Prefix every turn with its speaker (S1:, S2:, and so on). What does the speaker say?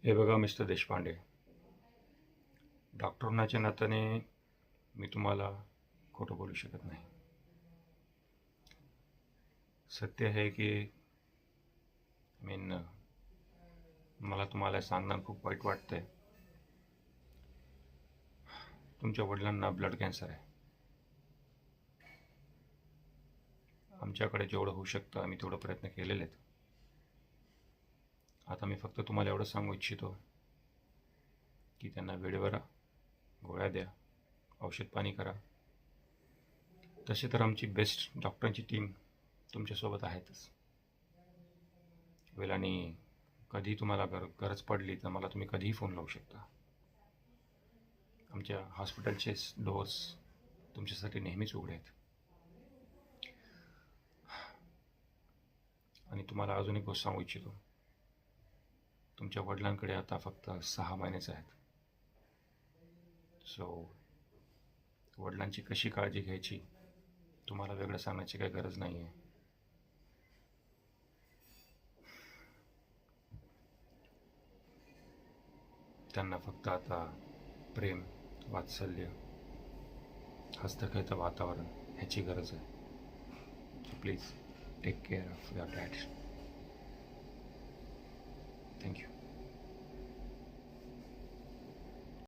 S1: हे बघा mister Deshpande, doctor होण्याच्या नात्याने मी तुम्हाला खोटं बोलू शकत नाही. सत्य आहे की मला तुम्हाला सांगणं खूप वाईट वाटतंय. तुमच्या वडिलांना ब्लड कॅन्सर आहे. आमच्याकडे जेवढं होऊ शकतं आम्ही तेवढं प्रयत्न केलेले आहेत. आता मी फक्त तुम्हाला एवढं सांगू इच्छितो की त्यांना वेळेवर गोळ्या द्या, औषध पाणी करा. तसे तर आमची बेस्ट डॉक्टरांची टीम तुमच्यासोबत आहेतच. वेळाने कधी तुम्हाला गरज पडली तर मला तुम्ही कधीही फोन लावू शकता. आमच्या हॉस्पिटलचे डोअर्स तुमच्यासाठी नेहमीच उघडे आहेत. आणि तुम्हाला अजून एक गोष्ट सांगू इच्छितो, तुमच्या वडिलांकडे आता फक्त 6 महिनेच आहेत. सो वडिलांची कशी काळजी घ्यायची तुम्हाला वेगळं सांगण्याची काही गरज नाही आहे. त्यांना फक्त आता प्रेम, वात्सल्य, हस्तखेळतं वातावरण ह्याची गरज आहे. So please take care of your dad. Thank you.